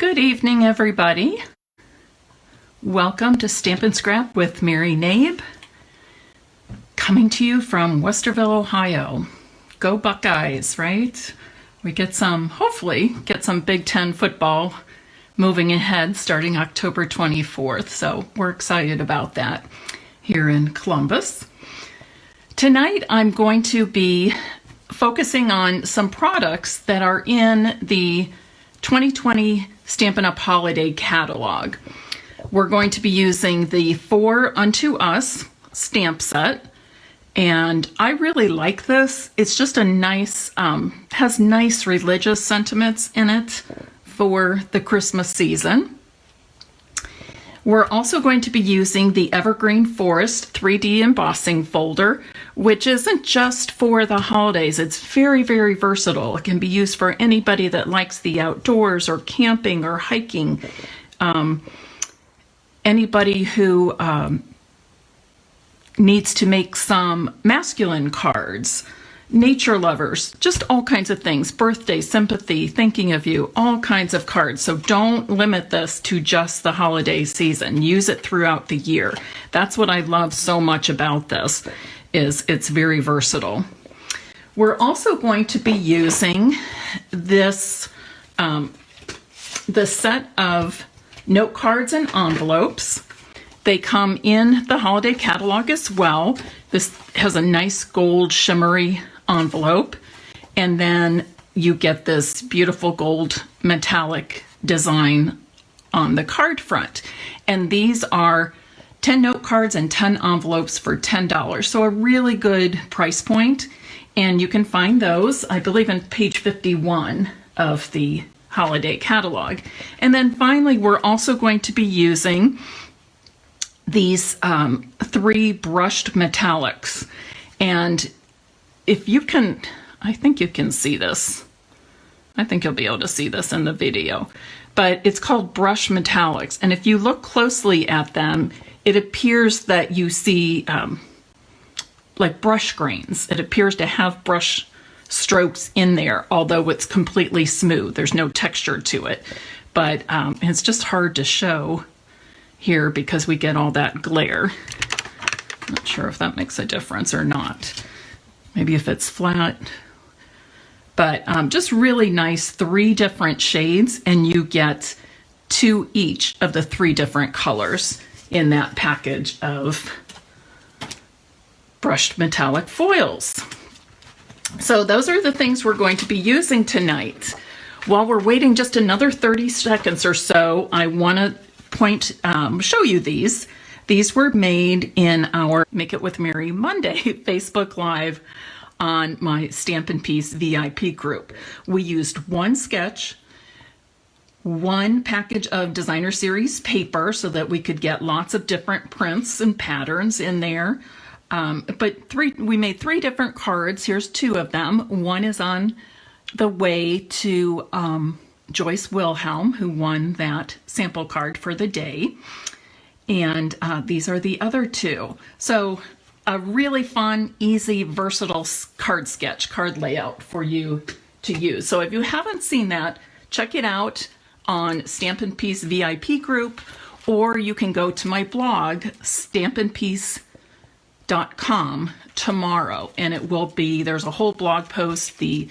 Good evening, everybody. Welcome to Stampin' Scrap with Mary Knabe, coming to you from Westerville, Ohio. Go Buckeyes, right? We get hopefully get some Big Ten football moving ahead starting October 24th, so we're excited about that here in Columbus. Tonight I'm going to be focusing on some products that are in the 2020 Stampin' Up! Holiday Catalog. We're going to be using the For Unto Us stamp set, and I really like this. It's just a nice, has nice religious sentiments in it for the Christmas season. We're also going to be using the Evergreen Forest 3D embossing folder, which isn't just for the holidays. It's very, very versatile. It can be used for anybody that likes the outdoors or camping or hiking. Anybody who needs to make some masculine cards, nature lovers, just all kinds of things, birthday, sympathy, thinking of you, all kinds of cards. So don't limit this to just the holiday season. Use it throughout the year. That's what I love so much about this, is it's very versatile. We're also going to be using this, the set of note cards and envelopes. They come in the holiday catalog as well. This has a nice gold shimmery envelope, and then you get this beautiful gold metallic design on the card front. And these are 10 note cards and 10 envelopes for $10. So a really good price point. And you can find those, I believe, in page 51 of the holiday catalog. And then finally, we're also going to be using these 3 brushed metallics. And if you can, I think you can see this. I think you'll be able to see this in the video. But it's called brush metallics. And if you look closely at them, it appears that you see like brush grains. It appears to have brush strokes in there, although it's completely smooth. There's no texture to it. But it's just hard to show here because we get all that glare. Not sure if that makes a difference or not. Maybe if it's flat. But just really nice 3 different shades, and you get 2 each of the 3 different colors in that package of brushed metallic foils. So those are the things we're going to be using tonight. While we're waiting just another 30 seconds or so, I want to show you these. These were made in our Make It With Mary Monday Facebook Live on my Stampin' Piece VIP group. We used 1 sketch, 1 package of designer series paper so that we could get lots of different prints and patterns in there. But we made 3 different cards. Here's 2 of them. One is on the way to Joyce Wilhelm, who won that sample card for the day. And these are the other 2. So a really fun, easy, versatile card sketch, card layout for you to use. So if you haven't seen that, check it out on Stampin' Piece VIP group, or you can go to my blog, stampinpiece.com, tomorrow, and it will be, there's a whole blog post. The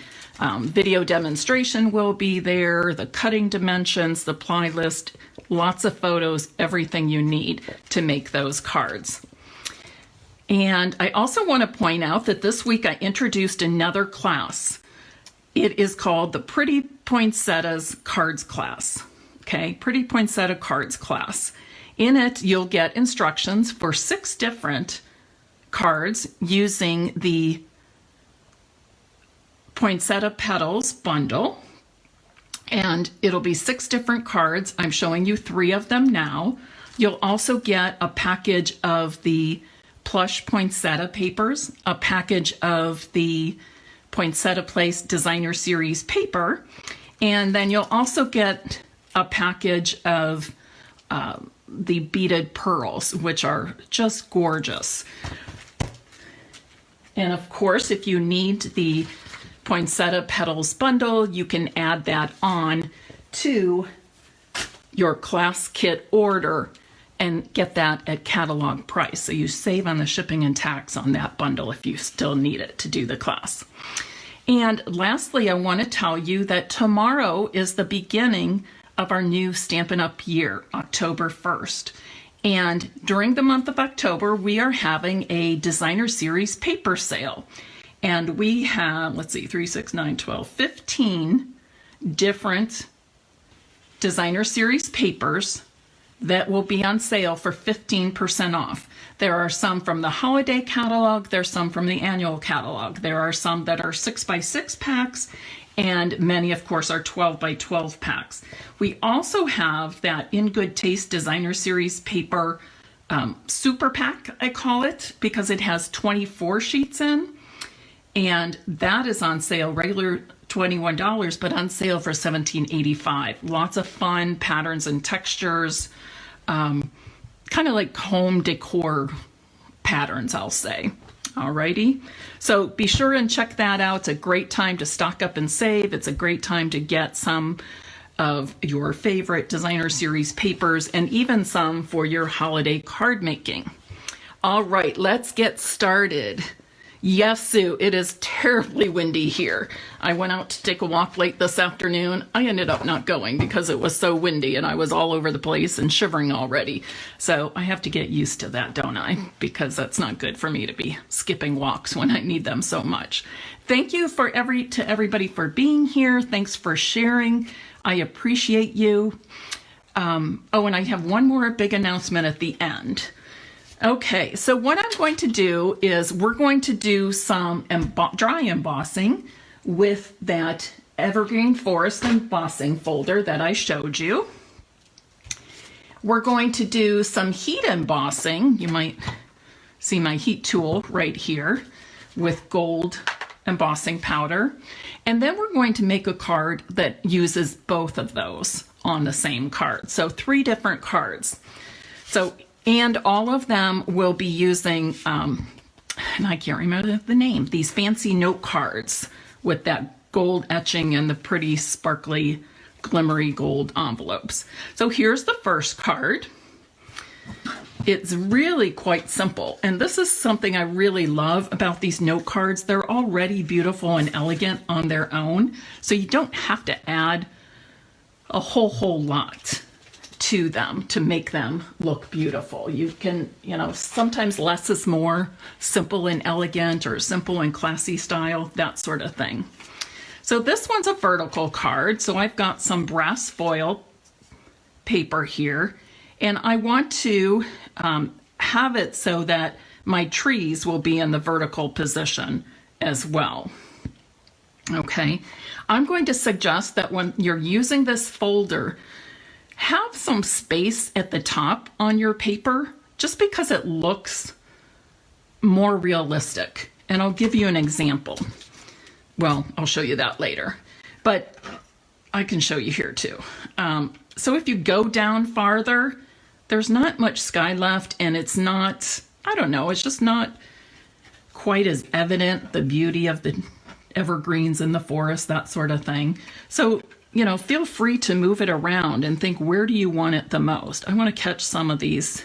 video demonstration will be there, the cutting dimensions, the ply list, lots of photos, everything you need to make those cards. And I also want to point out that this week I introduced another class. It is called the Pretty Poinsettias Cards class. Okay, Pretty Poinsettia Cards class. In it, you'll get instructions for 6 different cards using the Poinsettia Petals bundle. And it'll be 6 different cards. I'm showing you 3 of them now. You'll also get a package of the plush poinsettia papers, a package of the Poinsettia Place Designer Series paper, and then you'll also get a package of the beaded pearls, which are just gorgeous. And of course, if you need the Poinsettia Petals bundle, you can add that on to your class kit order and get that at catalog price. So you save on the shipping and tax on that bundle if you still need it to do the class. And lastly, I want to tell you that tomorrow is the beginning of our new Stampin' Up! Year, October 1st. And during the month of October, we are having a designer series paper sale. And we have, let's see, 3, 6, 9, 12, 15 different designer series papers that will be on sale for 15% off. There are some from the holiday catalog, there's some from the annual catalog. There are some that are 6x6 packs, and many, of course, are 12x12 packs. We also have that In Good Taste Designer Series paper super pack, I call it, because it has 24 sheets in, and that is on sale, regular $21, but on sale for $17.85. Lots of fun patterns and textures, kind of like home decor patterns, I'll say. Alrighty, so be sure and check that out. It's a great time to stock up and save. It's a great time to get some of your favorite designer series papers and even some for your holiday card making. All right, let's get started. Yes, Sue, it is terribly windy here. I went out to take a walk late this afternoon. I ended up not going because it was so windy and I was all over the place and shivering already. So I have to get used to that, don't I? Because that's not good for me to be skipping walks when I need them so much. Thank you to everybody for being here. Thanks for sharing. I appreciate you. Oh, and I have one more big announcement at the end. Okay, so what I'm going to do is we're going to do some dry embossing with that Evergreen Forest embossing folder that I showed you. We're going to do some heat embossing. You might see my heat tool right here with gold embossing powder. And then we're going to make a card that uses both of those on the same card. So 3 different cards. And all of them will be using, and I can't remember the name, these fancy note cards with that gold etching and the pretty sparkly, glimmery gold envelopes. So here's the first card. It's really quite simple. And this is something I really love about these note cards. They're already beautiful and elegant on their own. So you don't have to add a whole lot to them to make them look beautiful. You can, sometimes less is more, simple and elegant or simple and classy style, that sort of thing. So this one's a vertical card. So I've got some brass foil paper here, and I want to have it so that my trees will be in the vertical position as well. Okay, I'm going to suggest that when you're using this folder, have some space at the top on your paper just because it looks more realistic. And I'll give you an example. Well, I'll show you that later, but I can show you here too. So if you go down farther, there's not much sky left, and it's not, I don't know, it's just not quite as evident, the beauty of the evergreens in the forest, that sort of thing. So feel free to move it around and think, where do you want it the most? I want to catch some of these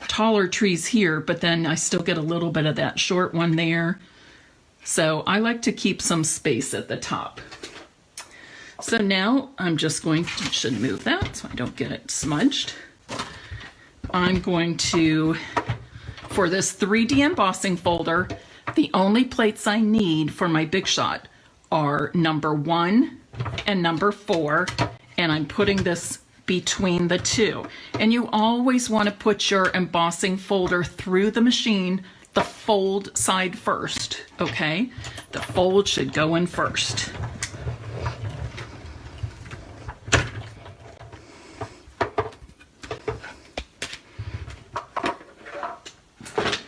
taller trees here, but then I still get a little bit of that short one there. So I like to keep some space at the top. So now I'm just going to, should move that so I don't get it smudged. I'm going to, for this 3D embossing folder, the only plates I need for my Big Shot are number 1 and number 4, and I'm putting this between the 2. And you always want to put your embossing folder through the machine, the fold side first, okay? The fold should go in first.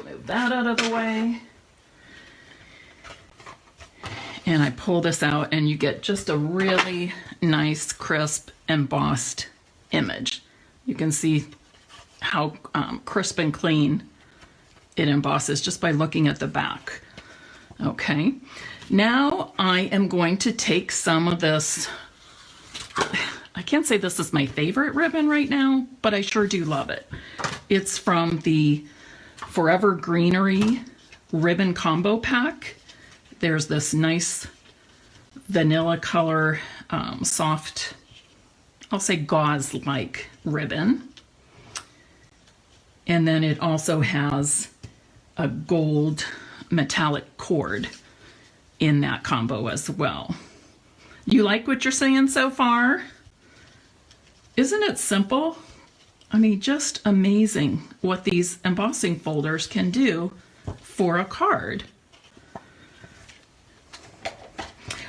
Move that out of the way. And I pull this out and you get just a really nice, crisp, embossed image. You can see how crisp and clean it embosses just by looking at the back. Okay, now I am going to take some of this, I can't say this is my favorite ribbon right now, but I sure do love it. It's from the Forever Greenery ribbon combo pack. There's this nice vanilla color, soft, I'll say gauze-like ribbon. And then it also has a gold metallic cord in that combo as well. You like what you're seeing so far? Isn't it simple? I mean, just amazing what these embossing folders can do for a card.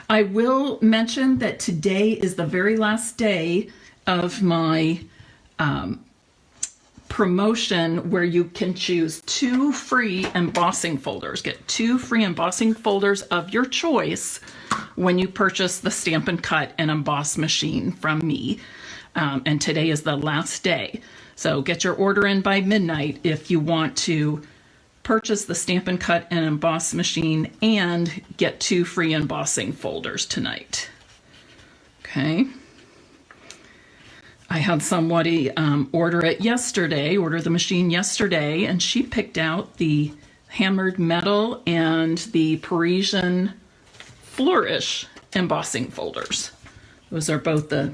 I will mention that today is the very last day of my promotion where you can choose 2 free embossing folders. Get 2 free embossing folders of your choice when you purchase the Stampin' Cut and Emboss machine from me. And today is the last day. So get your order in by midnight if you want to purchase the Stampin' Cut and Emboss machine and get 2 free embossing folders tonight. Okay. I had somebody order the machine yesterday, and she picked out the hammered metal and the Parisian flourish embossing folders. Those are both the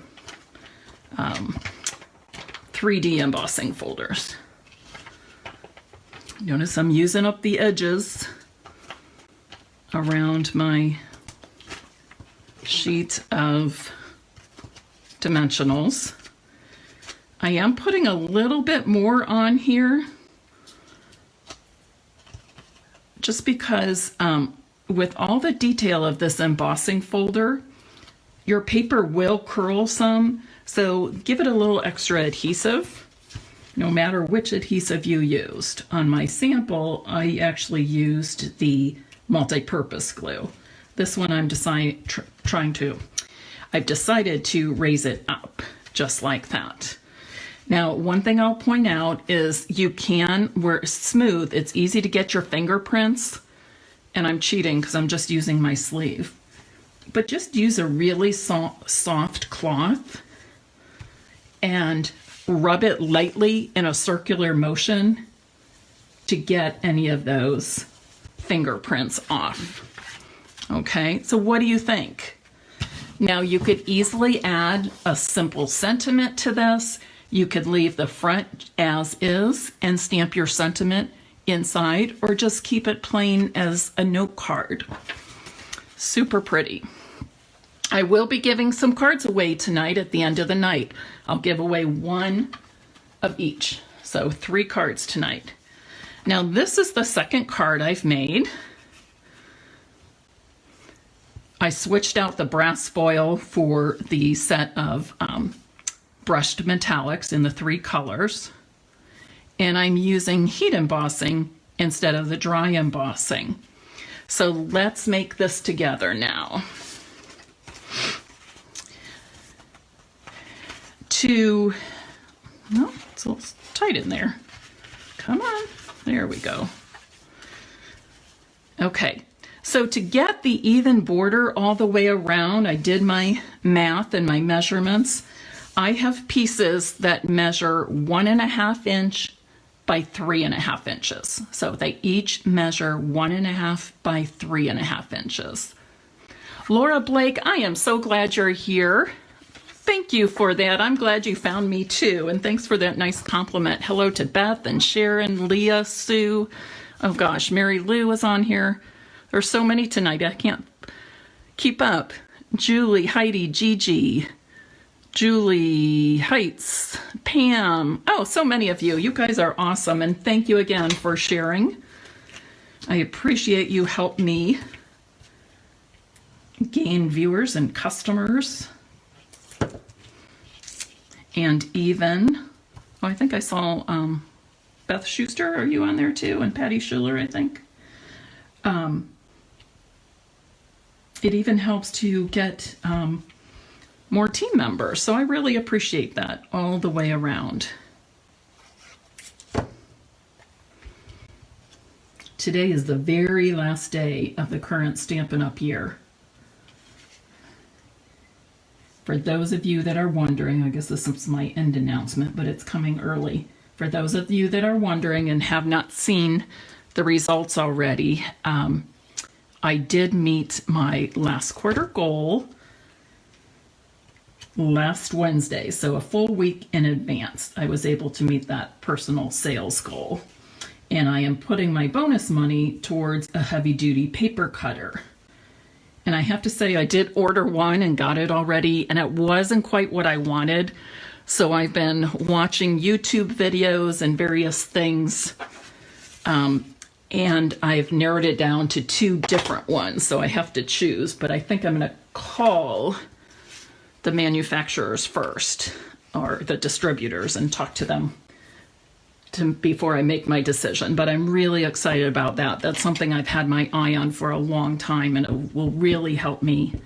3D embossing folders. Notice I'm using up the edges around my sheet of dimensionals. I am putting a little bit more on here just because with all the detail of this embossing folder, your paper will curl some, so give it a little extra adhesive, no matter which adhesive you used. On my sample, I actually used the multi-purpose glue. This one I've decided to raise it up just like that. Now, one thing I'll point out is where it's smooth, it's easy to get your fingerprints, and I'm cheating because I'm just using my sleeve. But just use a really soft cloth and rub it lightly in a circular motion to get any of those fingerprints off. Okay, so what do you think? Now, you could easily add a simple sentiment to this. You could leave the front as is and stamp your sentiment inside, or just keep it plain as a note card. Super pretty. I will be giving some cards away tonight at the end of the night. I'll give away 1 of each, so 3 cards tonight. Now, this is the second card I've made. I switched out the brass foil for the set of brushed metallics in the 3 colors, and I'm using heat embossing instead of the dry embossing. So let's make this together now. No, it's a little tight in there. Come on, there we go. Okay, so to get the even border all the way around, I did my math and my measurements. I have pieces that measure 1.5 inch by 3.5 inches. So they each measure 1.5 by 3.5 inches. Laura Blake, I am so glad you're here. Thank you for that. I'm glad you found me too. And thanks for that nice compliment. Hello to Beth and Sharon, Leah, Sue. Oh gosh, Mary Lou is on here. There's so many tonight. I can't keep up. Julie, Heidi, Gigi, Julie, Heights, Pam. Oh, so many of you. You guys are awesome. And thank you again for sharing. I appreciate you help me gain viewers and customers. And even, I think I saw Beth Schuster, are you on there too? And Patty Schuler, I think. It even helps to get more team members. So I really appreciate that all the way around. Today is the very last day of the current Stampin' Up! Year. For those of you that are wondering, I guess this is my end announcement, but it's coming early. For those of you that are wondering and have not seen the results already, I did meet my last quarter goal last Wednesday, so a full week in advance. I was able to meet that personal sales goal. And I am putting my bonus money towards a heavy-duty paper cutter. And I have to say, I did order one and got it already, and it wasn't quite what I wanted. So I've been watching YouTube videos and various things, and I've narrowed it down to 2 different ones, so I have to choose. But I think I'm going to call the manufacturers first, or the distributors, and talk to them before I make my decision. But I'm really excited about that. That's something I've had my eye on for a long time, and it will really help me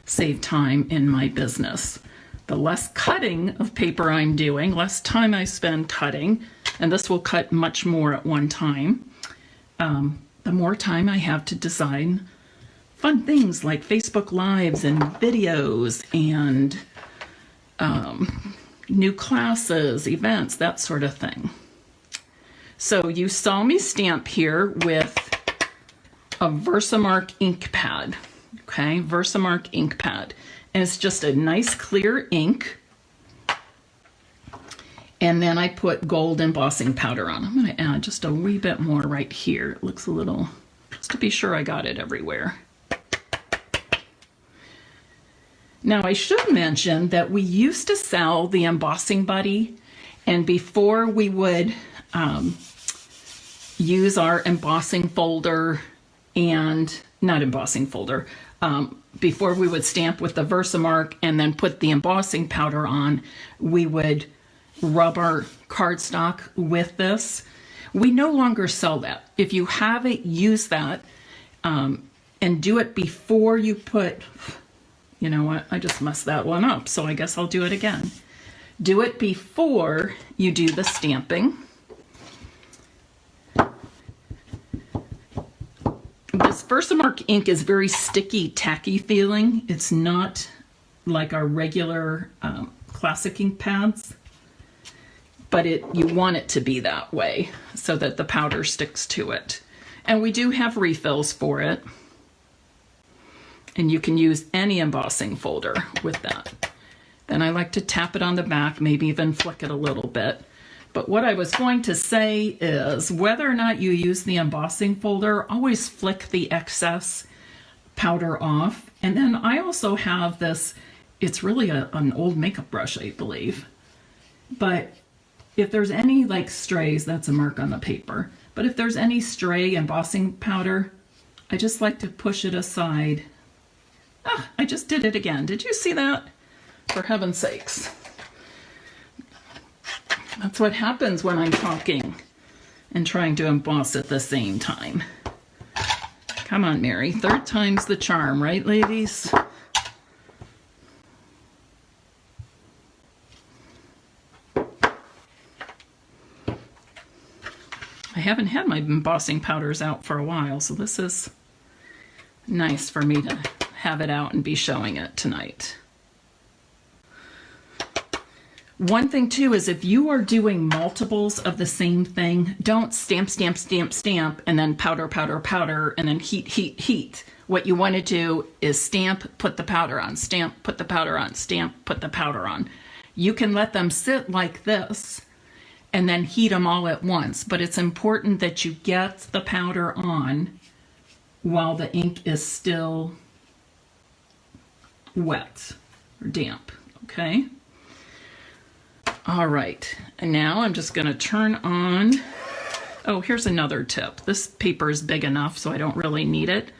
save time in my business. The less cutting of paper I'm doing, less time I spend cutting, and this will cut much more at one time, the more time I have to design fun things like Facebook Lives and videos and new classes, events, that sort of thing. So you saw me stamp here with a Versamark ink pad, okay? Versamark ink pad. And it's just a nice clear ink. And then I put gold embossing powder on. I'm going to add just a wee bit more right here. It looks a little, just to be sure I got it everywhere. Now I should mention that we used to sell the Embossing Buddy, and before we would use our embossing folder and, not embossing folder, before we would stamp with the Versamark and then put the embossing powder on, we would rub our cardstock with this. We no longer sell that. If you haven't used that, and do it before you put, you know what, I just messed that one up, so I guess I'll do it again. Do it before you do the stamping. This Versamark ink is very sticky, tacky feeling. It's not like our regular classic ink pads, but you want it to be that way so that the powder sticks to it. And we do have refills for it. And you can use any embossing folder with that. Then I like to tap it on the back, maybe even flick it a little bit. But what I was going to say is, whether or not you use the embossing folder, always flick the excess powder off. And then I also have this, it's really an old makeup brush, I believe. But if there's any like strays, that's a mark on the paper. But if there's any stray embossing powder, I just like to push it aside. Ah, I just did it again. Did you see that? For heaven's sakes. That's what happens when I'm talking and trying to emboss at the same time. Come on, Mary. 3rd time's the charm, right, ladies? I haven't had my embossing powders out for a while, so this is nice for me to have it out and be showing it tonight. One thing too is, if you are doing multiples of the same thing, don't stamp, stamp, stamp, stamp, and then powder, powder, powder, and then heat, heat, heat. What you want to do is stamp, put the powder on, stamp, put the powder on, stamp, put the powder on. You can let them sit like this and then heat them all at once, but it's important that you get the powder on while the ink is still wet or damp, okay? All right, and now I'm just going to turn on, oh, here's another tip. This paper is big enough, so I don't really need it,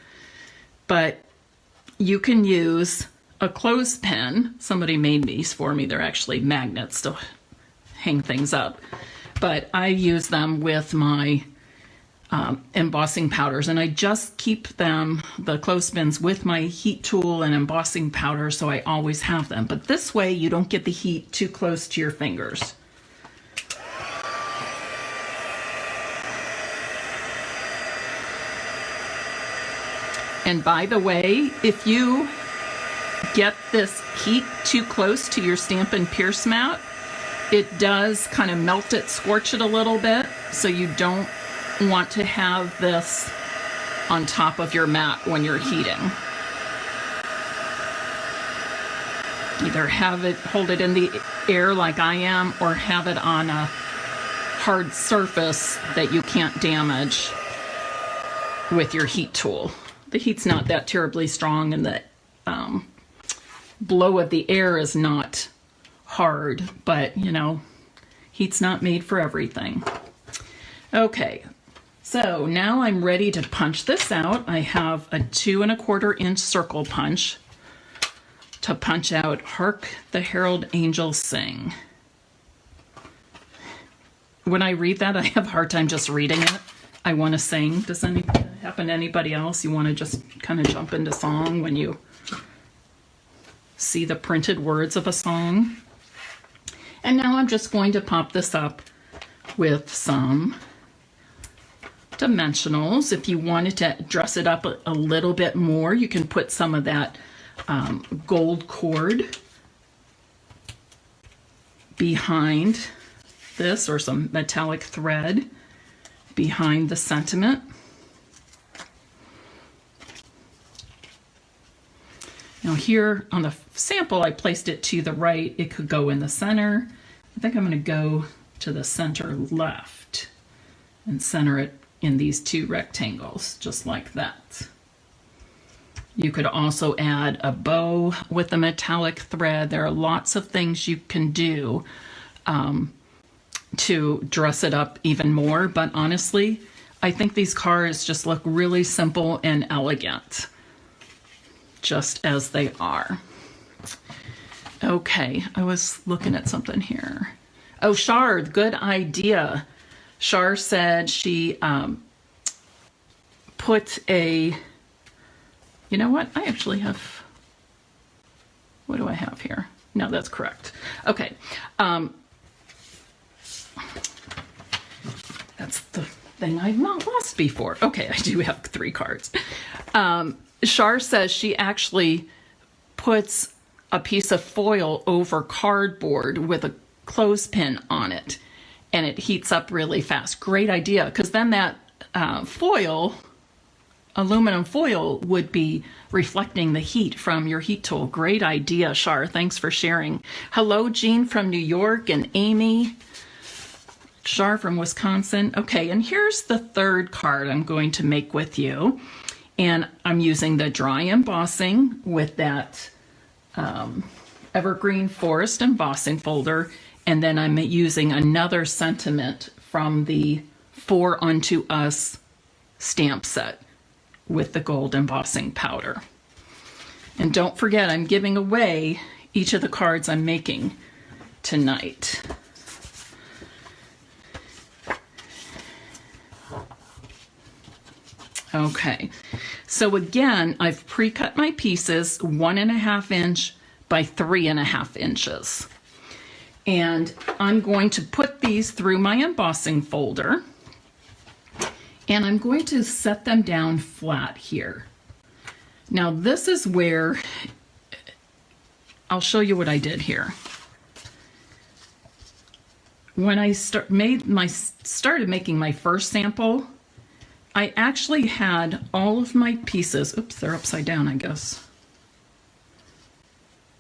but you can use a clothespin. Somebody made these for me. They're actually magnets to hang things up, but I use them with my embossing powders, and I just keep them, the clothespins, with my heat tool and embossing powder, so I always have them. But this way you don't get the heat too close to your fingers. And by the way, if you get this heat too close to your Stampin' Pierce mat, it does kind of melt it, scorch it a little bit, so you don't want to have this on top of your mat when you're heating. Either hold it in the air like I am, or have it on a hard surface that you can't damage with your heat tool. The heat's not that terribly strong, and the blow of the air is not hard, but you know, heat's not made for everything. Okay, so now I'm ready to punch this out. I have a 2 1/4 inch circle punch to punch out Hark the Herald Angels Sing. When I read that, I have a hard time just reading it. I want to sing. Does that happen to anybody else? You want to just kind of jump into song when you see the printed words of a song? And now I'm just going to pop this up with some dimensionals. If you wanted to dress it up a little bit more, you can put some of that gold cord behind this, or some metallic thread behind the sentiment. Now here on the sample, I placed it to the right. It could go in the center. I think I'm going to go to the center left and center it in these 2 rectangles, just like that. You could also add a bow with a metallic thread. There are lots of things you can do to dress it up even more, but honestly, I think these cards just look really simple and elegant, just as they are. Okay, I was looking at something here. Oh, Char, good idea. Char said she put a, you know what? I actually have, what do I have here? No, that's correct. Okay. That's the thing I've not lost before. Okay, I do have 3 cards. Char says she actually puts a piece of foil over cardboard with a clothespin on it, and it heats up really fast. Great idea, because then that foil, aluminum foil, would be reflecting the heat from your heat tool. Great idea, Char. Thanks for sharing. Hello, Jean from New York, and Amy. Char from Wisconsin. Okay, and here's the 3rd card I'm going to make with you. And I'm using the dry embossing with that Evergreen Forest embossing folder. And then I'm using another sentiment from the For Unto Us stamp set with the gold embossing powder. And don't forget, I'm giving away each of the cards I'm making tonight. Okay, so again, I've pre-cut my pieces 1.5 inch by 3.5 inches. And I'm going to put these through my embossing folder, and I'm going to set them down flat here. Now this is where I'll show you what I did here. When I started making my first sample, I actually had all of my pieces, oops, they're upside down, I guess.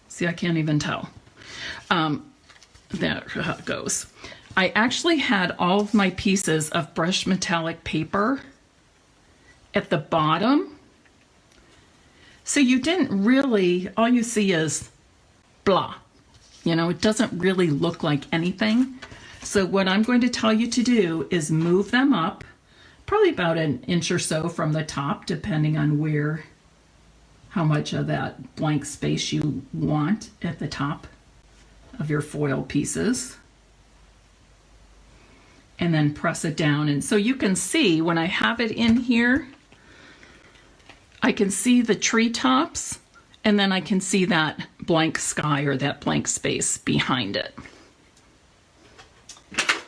See, I can't even tell. That's how it goes. I actually had all of my pieces of brushed metallic paper at the bottom. So you didn't really, all you see is blah. You know, it doesn't really look like anything. So what I'm going to tell you to do is move them up probably about 1 inch or so from the top, depending on how much of that blank space you want at the top of your foil pieces. And then press it down. And so you can see when I have it in here, I can see the treetops, and then I can see that blank sky or that blank space behind it.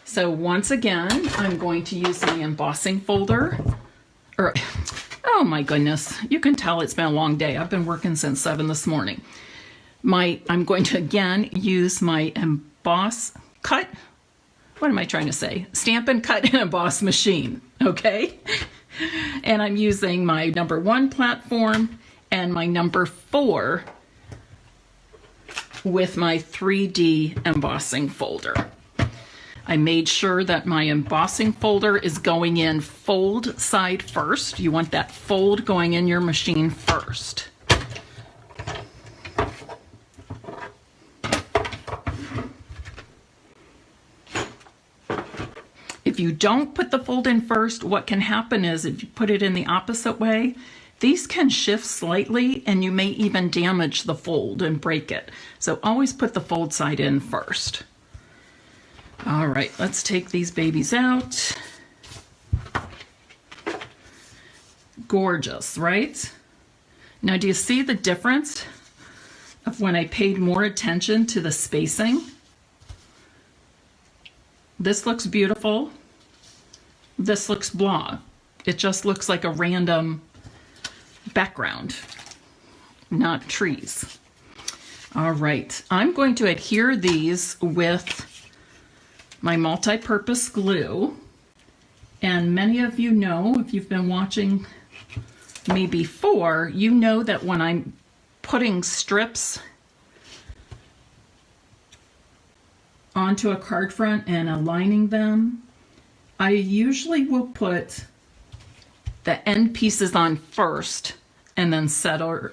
So once again, I'm going to use my embossing folder. Oh my goodness, you can tell it's been a long day. I've been working since 7 this morning. I'm going to again use my Stampin' Cut and Emboss machine, okay? And I'm using my number 1 platform and my number 4 with my 3D embossing folder. I made sure that my embossing folder is going in fold side first. You want that fold going in your machine first. If you don't put the fold in first, what can happen is if you put it in the opposite way, these can shift slightly and you may even damage the fold and break it. So always put the fold side in first. All right, let's take these babies out. Gorgeous, right? Now, do you see the difference of when I paid more attention to the spacing? This looks beautiful. This looks blah. It just looks like a random background, not trees. All right, I'm going to adhere these with my multi-purpose glue. And many of you know, if you've been watching me before, you know that when I'm putting strips onto a card front and aligning them, I usually will put the end pieces on first and then center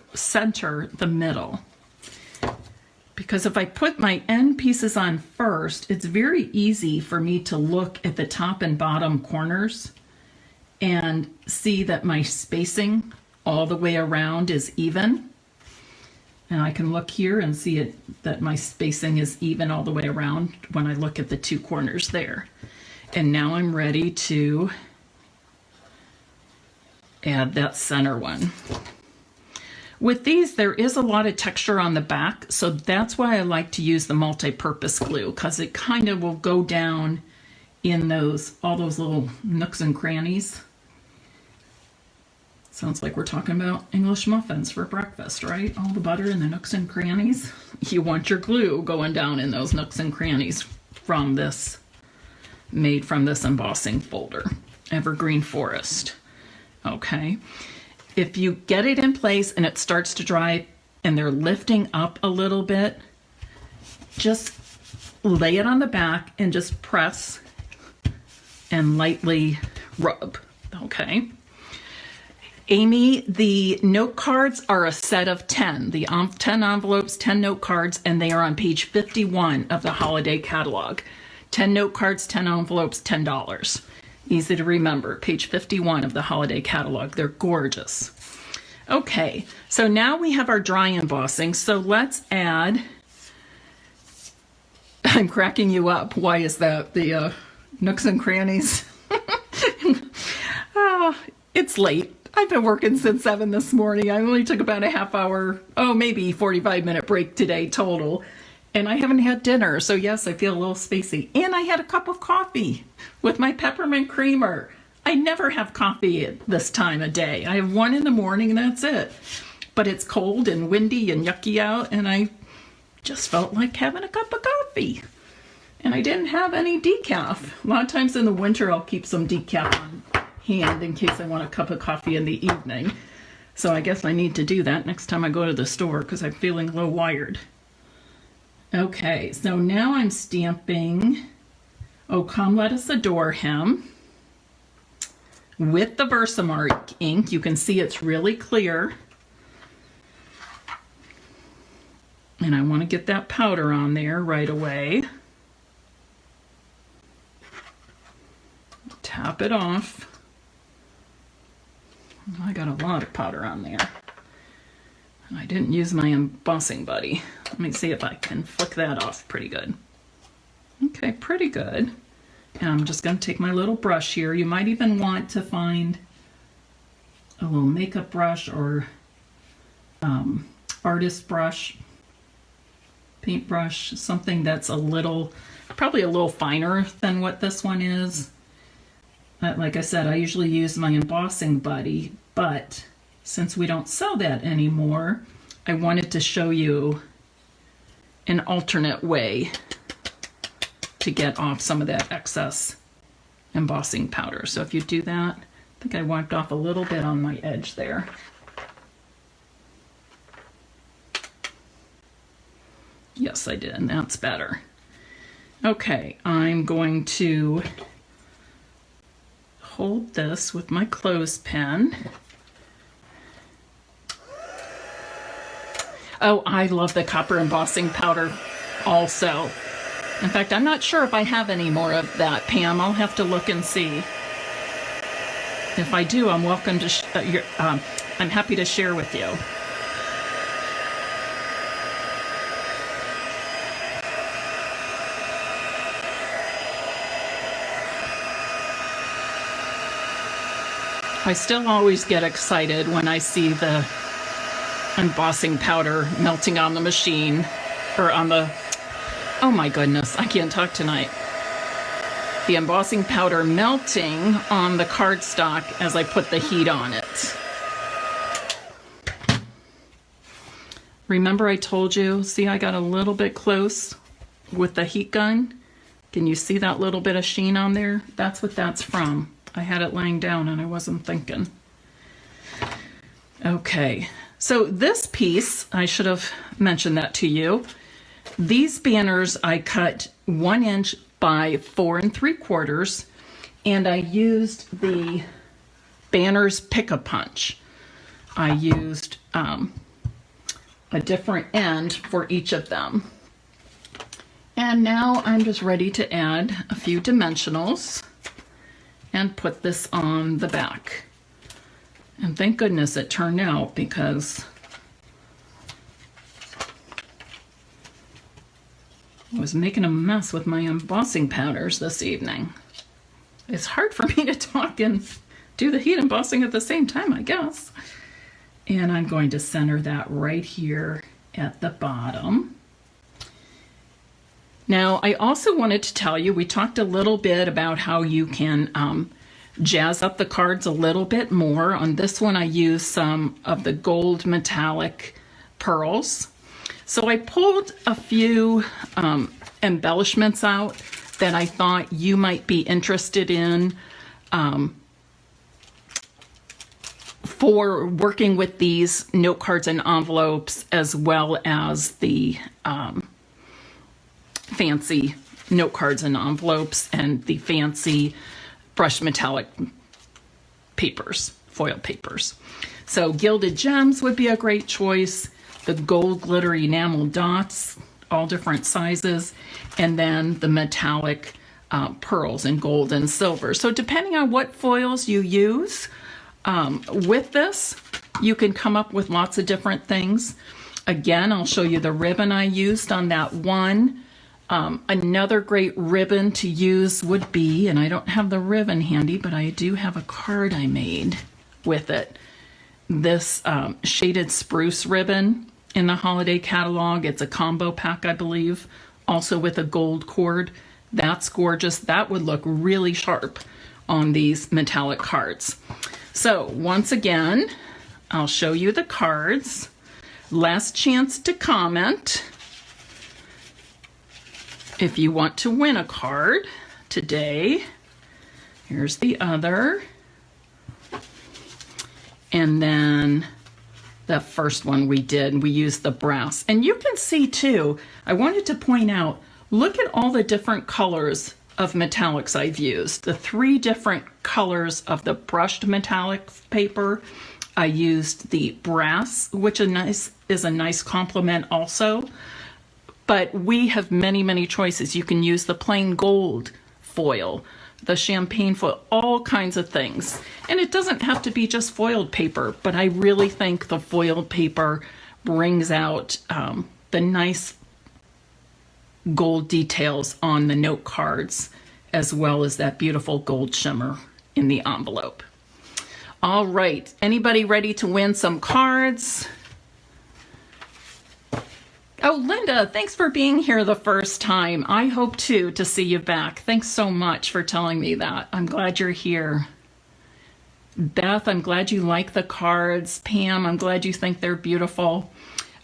the middle. Because if I put my end pieces on first, it's very easy for me to look at the top and bottom corners and see that my spacing all the way around is even. And I can look here and see that my spacing is even all the way around when I look at the 2 corners there. And now I'm ready to add that center one. With these, there is a lot of texture on the back, so that's why I like to use the multi-purpose glue, because it kind of will go down in all those little nooks and crannies. Sounds like we're talking about English muffins for breakfast, right? All the butter in the nooks and crannies. You want your glue going down in those nooks and crannies made from this embossing folder, Evergreen Forest. Okay. If you get it in place and it starts to dry and they're lifting up a little bit, just lay it on the back and just press and lightly rub, okay? Amy, the note cards are a set of 10. The 10 envelopes, 10 note cards, and they are on page 51 of the holiday catalog. 10 note cards, 10 envelopes, $10. Easy to remember, page 51 of the holiday catalog. They're gorgeous. Okay, so now we have our dry embossing. So let's add, I'm cracking you up. Why is that? The nooks and crannies. It's late. I've been working since 7 this morning. I only took about a half hour, maybe 45-minute break today total. And I haven't had dinner, so yes, I feel a little spacey. And I had a cup of coffee with my peppermint creamer. I never have coffee at this time of day. I have 1 in the morning and that's it. But it's cold and windy and yucky out, and I just felt like having a cup of coffee. And I didn't have any decaf. A lot of times in the winter, I'll keep some decaf on hand in case I want a cup of coffee in the evening. So I guess I need to do that next time I go to the store because I'm feeling low wired. Okay, so now I'm stamping "Oh Come Let Us Adore Him" with the Versamark ink. You can see it's really clear. And I want to get that powder on there right away. Tap it off. I got a lot of powder on there. And I didn't use my embossing buddy. Let me see if I can flick that off pretty good. Okay, pretty good. And I'm just going to take my little brush here. You might even want to find a little makeup brush or artist brush, paintbrush, something that's probably a little finer than what this one is. Like I said, I usually use my embossing buddy, but since we don't sell that anymore, I wanted to show you an alternate way to get off some of that excess embossing powder. So if you do that, I think I wiped off a little bit on my edge there. Yes, I did, and that's better. Okay, I'm going to hold this with my clothespin. Oh, I love the copper embossing powder also. In fact, I'm not sure if I have any more of that, Pam. I'll have to look and see. If I do, I'm welcome to. I'm happy to share with you. I still always get excited when I see the embossing powder melting on the machine, or on the, oh my goodness, I can't talk tonight. The embossing powder melting on the cardstock as I put the heat on it. Remember I told you, see, I got a little bit close with the heat gun. Can you see that little bit of sheen on there? That's what that's from. I had it laying down and I wasn't thinking. Okay, so this piece, I should have mentioned that to you. These banners I cut 1 inch by 4 3/4, and I used the banners Pick-a-Punch. I used a different end for each of them. And now I'm just ready to add a few dimensionals and put this on the back. And thank goodness it turned out, because I was making a mess with my embossing powders this evening. It's hard for me to talk and do the heat embossing at the same time, I guess. And I'm going to center that right here at the bottom. Now, I also wanted to tell you, we talked a little bit about how you can jazz up the cards a little bit more. On this one, I used some of the gold metallic pearls. So I pulled a few embellishments out that I thought you might be interested in for working with these note cards and envelopes, as well as the fancy note cards and envelopes and the fancy brushed metallic papers, foil papers. So gilded gems would be a great choice. The gold glitter enamel dots, all different sizes, and then the metallic pearls in gold and silver. So depending on what foils you use with this, you can come up with lots of different things. Again, I'll show you the ribbon I used on that one. Another great ribbon to use would be, and I don't have the ribbon handy, but I do have a card I made with it. This shaded spruce ribbon in the holiday catalog. It's a combo pack, I believe, also with a gold cord. That's gorgeous. That would look really sharp on these metallic cards. So once again, I'll show you the cards. Last chance to comment if you want to win a card today. Here's the other. And then the first one we did, we used the brass. And you can see too, I wanted to point out, look at all the different colors of metallics I've used. The 3 different colors of the brushed metallic paper. I used the brass, which is a nice complement also. But we have many, many choices. You can use the plain gold foil, the champagne foil, all kinds of things. And it doesn't have to be just foiled paper, but I really think the foiled paper brings out the nice gold details on the note cards, as well as that beautiful gold shimmer in the envelope. All right, anybody ready to win some cards? Oh, Linda, thanks for being here the first time. I hope to see you back. Thanks so much for telling me that. I'm glad you're here. Beth, I'm glad you like the cards. Pam, I'm glad you think they're beautiful.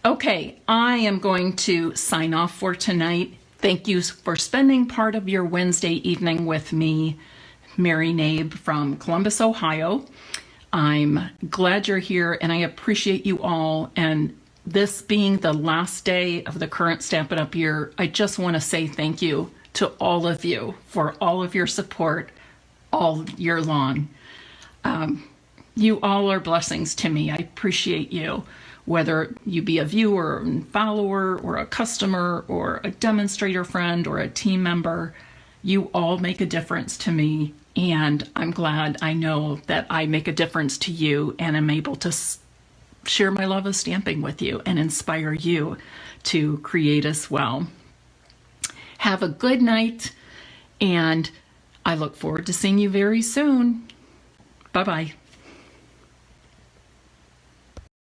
Okay, I am going to sign off for tonight. Thank you for spending part of your Wednesday evening with me, Mary Knabe from Columbus, Ohio. I'm glad you're here and I appreciate you all. And this being the last day of the current Stampin' Up! Year, I just want to say thank you to all of you for all of your support all year long. You all are blessings to me. I appreciate you. Whether you be a viewer and follower or a customer or a demonstrator friend or a team member, you all make a difference to me. And I'm glad I know that I make a difference to you and I'm able to share my love of stamping with you and inspire you to create as well. Have a good night, and I look forward to seeing you very soon. Bye-bye.